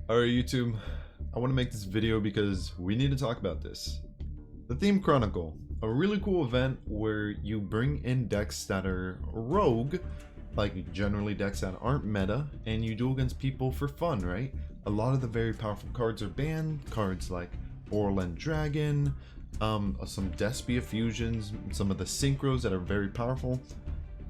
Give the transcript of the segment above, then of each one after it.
Alright YouTube, I want to make this video because we need to talk about this. The Theme Chronicle, a really cool event where you bring in decks that are rogue, like generally decks that aren't meta, and you duel against people for fun, right? A lot of the very powerful cards are banned, cards like Malevolent Dragon, some Despia fusions, some of the synchros that are very powerful.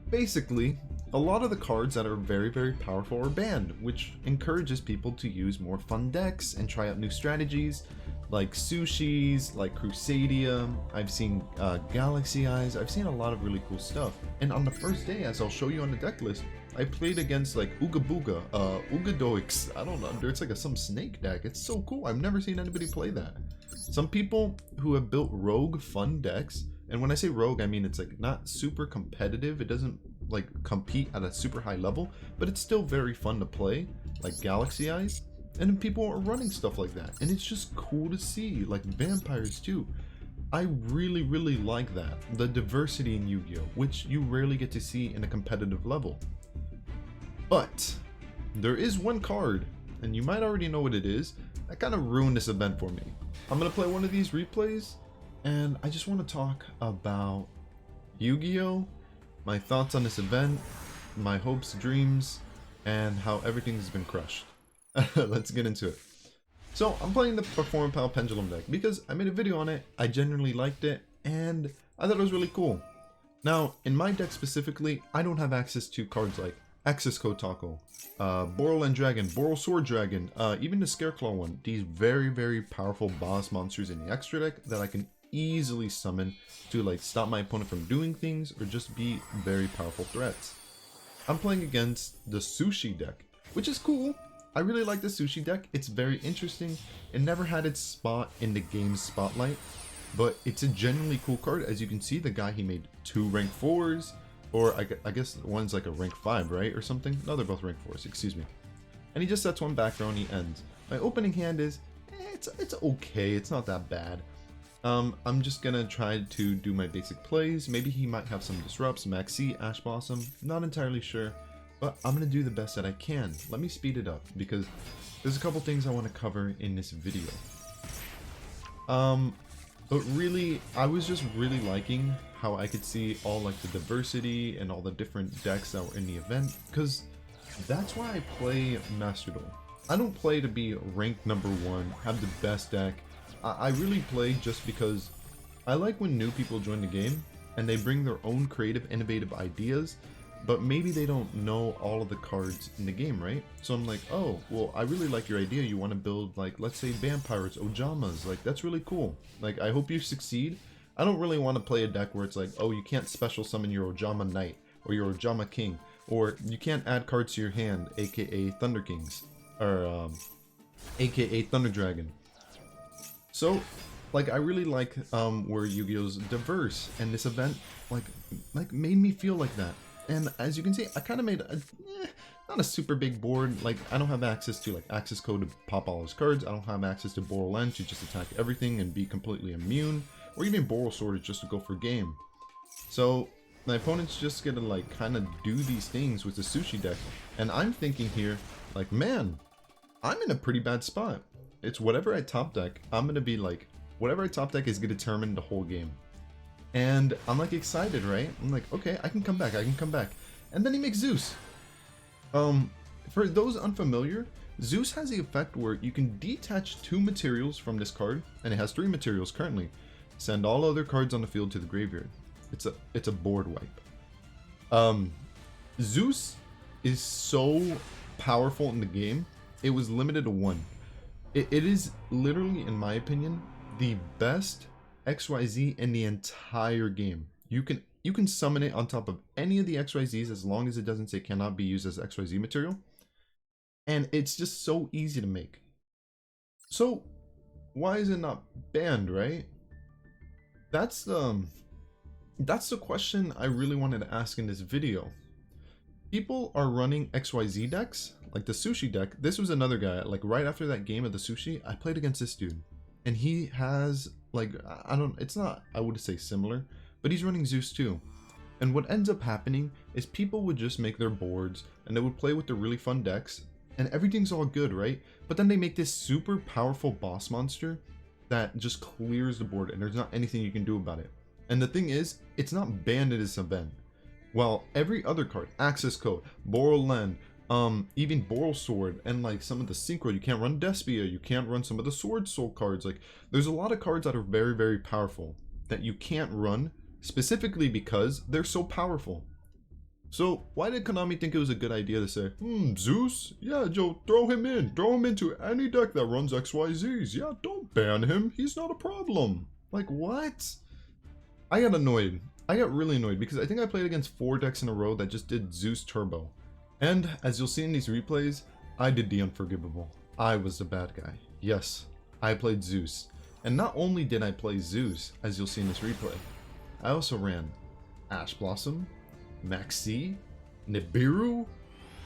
Basically, a lot of the cards that are very powerful are banned, which encourages people to use more fun decks and try out new strategies like Sushis, like Crusadia. I've seen Galaxy Eyes. I've seen a lot of really cool stuff. And on the first day, as I'll show you on the deck list, I played against like Ooga Booga, Ugadoix. I don't know, it's like some snake deck. It's so cool. I've never seen anybody play that. Some people who have built rogue fun decks, and when I say rogue, I mean it's like not super competitive. It doesn't like compete at a super high level, but it's still very fun to play, like Galaxy Eyes. And then people are running stuff like that, and it's just cool to see, like vampires too. I really like that, the diversity in Yu-Gi-Oh, which you rarely get to see in a competitive level. But there is one card, and you might already know what it is, that kind of ruined this event for me. I'm gonna play one of these replays, and I just want to talk about Yu-Gi-Oh, my thoughts on this event, my hopes, dreams, and how everything's been crushed. Let's get into it. So I'm playing the Photon Papilloperative Pendulum deck because I made a video on it, I genuinely liked it, and I thought it was really cool. Now, in my deck specifically, I don't have access to cards like Access Kotako, Malevolent Dragon, Boral Sword Dragon, even the Scareclaw one. These very powerful boss monsters in the extra deck that I can easily summon to like stop my opponent from doing things or just be very powerful threats. I'm playing against the Sushi deck, which is cool. I really like the Sushi deck. It's very interesting. It never had its spot in the game's spotlight, but it's a genuinely cool card. As you can see, the guy, he made 2 rank 4s, or I guess one's like a rank 5, right, or something? No, they're both rank 4s, excuse me. And he just sets one back row and he ends. My opening hand is, it's okay, it's not that bad. I'm just gonna try to do my basic plays. Maybe he might have some disrupts, Maxx, Ash Blossom, not entirely sure, but I'm gonna do the best that I can. Let me speed it up because there's a couple things I want to cover in this video. But really, I was just really liking how I could see all like the diversity and all the different decks that were in the event, because that's why I play Masterduel. I don't play to be ranked #1, have the best deck. I really play just because I like when new people join the game and they bring their own creative, innovative ideas, but maybe they don't know all of the cards in the game, right? So I'm like, oh, well, I really like your idea. You want to build, like, let's say vampires, Ojamas. Like, that's really cool. Like, I hope you succeed. I don't really want to play a deck where it's like, oh, you can't special summon your Ojama Knight or your Ojama King, or you can't add cards to your hand, aka Thunder Kings, or aka Thunder Dragon. So, like, I really like where Yu-Gi-Oh's diverse, and this event, like made me feel like that. And as you can see, I kind of made a, not a super big board. Like, I don't have access to, like, access code to pop all his cards. I don't have access to Boral End to just attack everything and be completely immune. Or even Boral Sword just to go for game. So, my opponent's just gonna, like, kind of do these things with the Sushi deck. And I'm thinking here, like, man, I'm in a pretty bad spot. It's whatever I top deck, I'm gonna be like, whatever I top deck is gonna determine the whole game. And I'm like excited, right? I'm like, okay, I can come back. And then he makes Zeus. For those unfamiliar, Zeus has the effect where you can detach 2 materials from this card, and it has 3 materials currently. Send all other cards on the field to the graveyard. It's a board wipe. Zeus is so powerful in the game. It was limited to 1. It is literally, in my opinion, the best XYZ in the entire game. You can summon it on top of any of the XYZs as long as it doesn't say cannot be used as XYZ material. And it's just so easy to make. So why is it not banned, right? That's the question I really wanted to ask in this video. People are running XYZ decks, like the Sushi deck. This was another guy, like right after that game of the Sushi, I played against this dude. And he has, like, it's not, I would say similar, but he's running Zeus too. And what ends up happening is people would just make their boards and they would play with the really fun decks and everything's all good, right? But then they make this super powerful boss monster that just clears the board, and there's not anything you can do about it. And the thing is, it's not banned in this event. While every other card, Access Code, Borrel even Boral Sword, and like some of the Synchro, you can't run Despia, you can't run some of the Sword Soul cards. Like, there's a lot of cards that are very, very powerful that you can't run, specifically because they're so powerful. So why did Konami think it was a good idea to say, Zeus? Yeah, Joe, throw him into any deck that runs XYZs. Yeah, don't ban him, he's not a problem. Like, what? I got annoyed. I got really annoyed because I think I played against 4 decks in a row that just did Zeus Turbo. And as you'll see in these replays, I did the unforgivable. I was the bad guy. Yes, I played Zeus. And not only did I play Zeus, as you'll see in this replay, I also ran Ash Blossom, Maxx, Nibiru,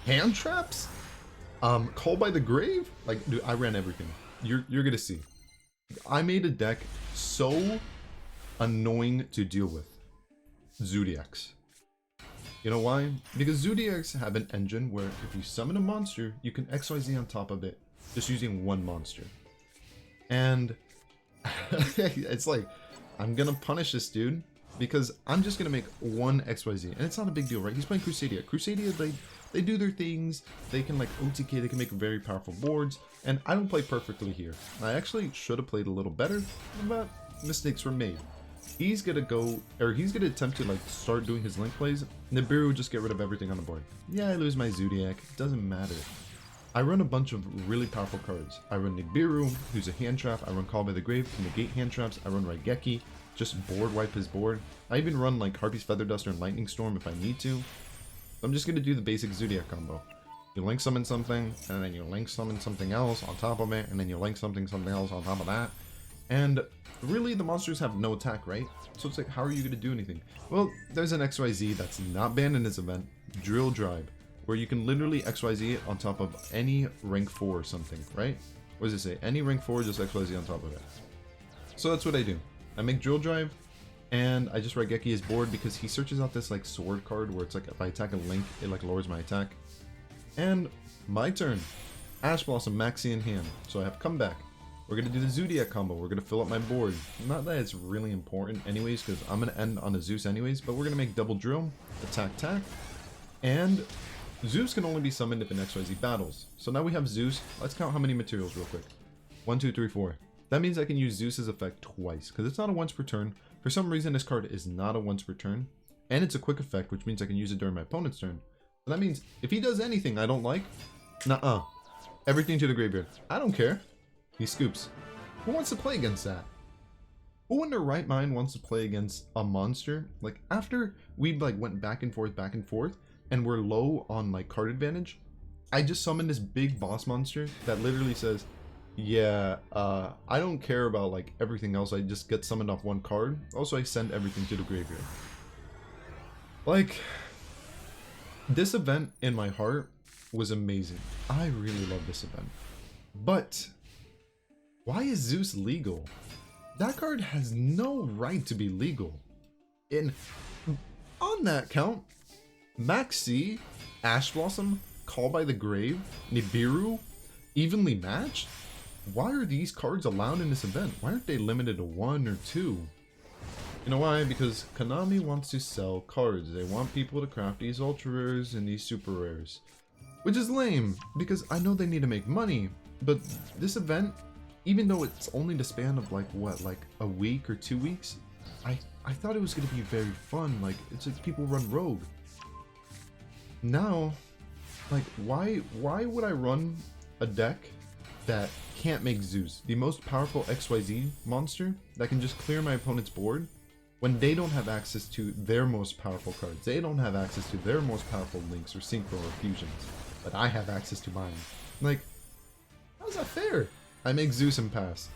Hand Traps, Call by the Grave. Like, dude, I ran everything. You're gonna see. I made a deck so annoying to deal with. Zoodiacs. You know why? Because Zoodiacs have an engine where if you summon a monster, you can XYZ on top of it just using one monster. And it's like, I'm gonna punish this dude because I'm just gonna make one XYZ, and it's not a big deal, right? He's playing Crusadia. Crusadia, they do their things. They can like OTK. They can make very powerful boards, and I don't play perfectly here. I actually should have played a little better, but mistakes were made. He's gonna go, or he's gonna attempt to like start doing his link plays. Nibiru will just get rid of everything on the board. Yeah, I lose my Zoodiac. Doesn't matter. I run a bunch of really powerful cards. I run Nibiru, who's a hand trap. I run Call by the Grave to negate hand traps. I run Raigeki, just board wipe his board. I even run like Harpie's Feather Duster and Lightning Storm if I need to. I'm just gonna do the basic Zoodiac combo. You link summon something, and then you link summon something else on top of it, and then you link something else on top of that. And really, the monsters have no attack, right? So it's like, how are you going to do anything? Well, there's an XYZ that's not banned in this event, Drill Drive, where you can literally XYZ it on top of any rank 4 or something, right? What does it say? Any rank 4, just XYZ on top of it. So that's what I do. I make Drill Drive, and I just Raigeki his board because he searches out this like sword card where it's like, if I attack a link, it like lowers my attack. And my turn. Ash Blossom, Maxx in hand. So I have comeback. We're going to do the Zoodiac combo. We're going to fill up my board. Not that it's really important anyways, because I'm going to end on a Zeus anyways, but we're going to make double drill, attack, and Zeus can only be summoned if in XYZ battles. So now we have Zeus. Let's count how many materials real quick. 1, 2, 3, 4. That means I can use Zeus's effect twice, because it's not a once per turn. For some reason, this card is not a once per turn, and it's a quick effect, which means I can use it during my opponent's turn. So that means if he does anything I don't like, everything to the graveyard. I don't care. He scoops. Who wants to play against that? Who in their right mind wants to play against a monster? Like, after we like went back and forth, and we're low on like card advantage, I just summoned this big boss monster that literally says, yeah, I don't care about like everything else, I just get summoned off one card. Also, I send everything to the graveyard. Like, this event in my heart was amazing. I really love this event. But why is Zeus legal? That card has no right to be legal. And on that count, Maxx, Ash Blossom, Call by the Grave, Nibiru, evenly matched? Why are these cards allowed in this event? Why aren't they limited to 1 or 2? You know why? Because Konami wants to sell cards. They want people to craft these ultra rares and these super rares. Which is lame, because I know they need to make money. But this event, even though it's only the span of like what, like a week or 2 weeks, I thought it was going to be very fun. Like, it's like people run rogue. Now, like, why would I run a deck that can't make Zeus, the most powerful XYZ monster that can just clear my opponent's board, when they don't have access to their most powerful cards? They don't have access to their most powerful links or synchro or fusions, but I have access to mine. Like, how's that fair? I make Zeus and pass.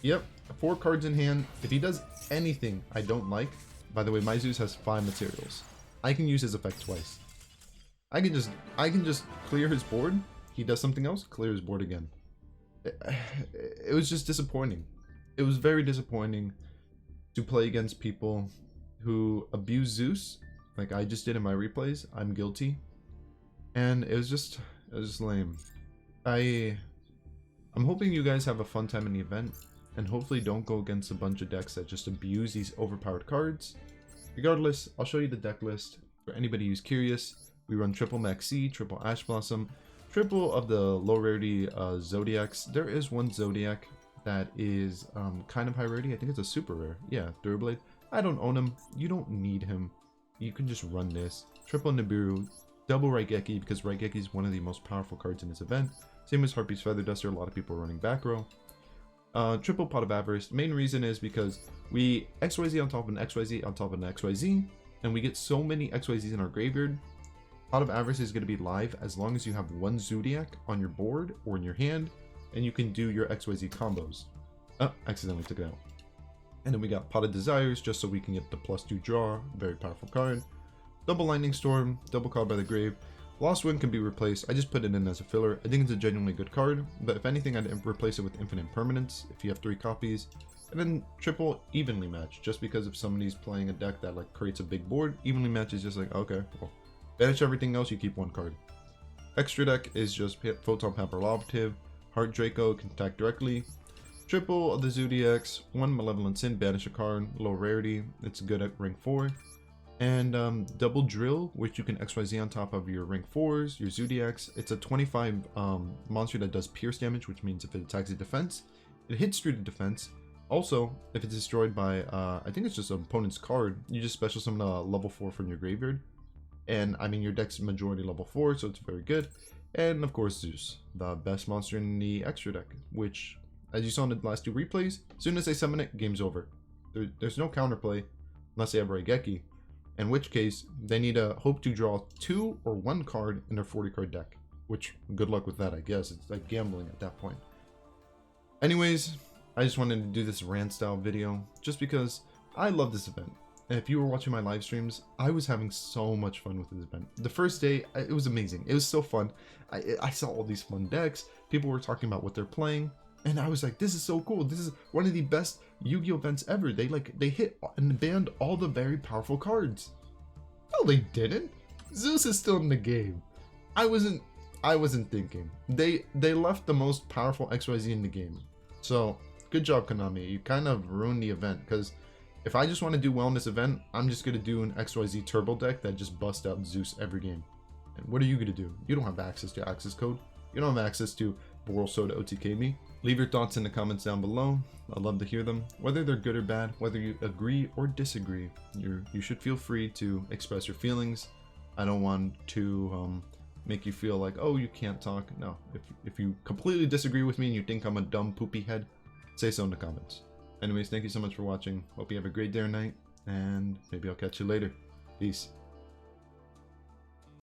Yep, 4 cards in hand. If he does anything I don't like, by the way, my Zeus has 5 materials. I can use his effect twice. I can just clear his board. He does something else, clear his board again. It was just disappointing. It was very disappointing to play against people who abuse Zeus, like I just did in my replays. I'm guilty. And it That's just lame. I'm hoping you guys have a fun time in the event, and hopefully don't go against a bunch of decks that just abuse these overpowered cards. Regardless, I'll show you the deck list. For anybody who's curious, we run triple Maxx, triple Ash Blossom, triple of the low rarity Zodiacs. There is one Zoodiac that is kind of high rarity. I think it's a super rare. Yeah, Durblade. I don't own him. You don't need him. You can just run this. Triple Nibiru, double Raigeki, because Raigeki is one of the most powerful cards in this event. Same as Harpie's Feather Duster. A lot of people are running back row. Triple Pot of Avarice. The main reason is because we XYZ on top of an XYZ on top of an XYZ, and we get so many XYZs in our graveyard. Pot of Avarice is going to be live as long as you have one Zoodiac on your board or in your hand, and you can do your XYZ combos. Oh, accidentally took it out. And then we got Pot of Desires, just so we can get the +2 draw, very powerful card. Double Lightning Storm, double Called by the Grave. Lost Wind can be replaced. I just put it in as a filler. I think it's a genuinely good card, but if anything, I'd replace it with Infinite Impermanence if you have 3 copies. And then triple Evenly Match, just because if somebody's playing a deck that like creates a big board, Evenly Match is just like, okay, well, banish everything else, you keep 1 card. Extra deck is just Photon Papilloperative, Heartlandraco can attack directly. Triple of the Zoodiacs, 1 Malevolent Sin, banish a card, low rarity, it's good at rank 4. And double Drill, which you can XYZ on top of your rank 4s, your Zoodiacs. It's a 25 monster that does pierce damage, which means if it attacks a defense, it hits through the defense. Also, if it's destroyed by, I think it's just an opponent's card, you just special summon a level 4 from your graveyard. And I mean, your deck's majority level 4, so it's very good. And of course, Zeus, the best monster in the extra deck, which, as you saw in the last 2 replays, as soon as they summon it, game's over. There's no counterplay unless they have Raigeki, in which case they need to hope to draw 2 or 1 card in their 40 card deck, which good luck with that, I guess. It's like gambling at that point. Anyways, I just wanted to do this rant style video just because I love this event. And if you were watching my live streams, I was having so much fun with this event. The first day, it was amazing. It was so fun. I saw all these fun decks. People were talking about what they're playing. And I was like, this is so cool. This is one of the best Yu-Gi-Oh events ever. They hit and banned all the very powerful cards. No, they didn't. Zeus is still in the game. I wasn't thinking. They left the most powerful XYZ in the game. So good job, Konami. You kind of ruined the event, because if I just want to do well in this event, I'm just going to do an XYZ turbo deck that just busts out Zeus every game. And what are you going to do? You don't have access to access code. You don't have access to Boral Soda OTK me. Leave your thoughts in the comments down below. I'd love to hear them. Whether they're good or bad, whether you agree or disagree, you should feel free to express your feelings. I don't want to make you feel like, oh, you can't talk. No, if you completely disagree with me and you think I'm a dumb poopy head, say so in the comments. Anyways, thank you so much for watching. Hope you have a great day or night, and maybe I'll catch you later. Peace.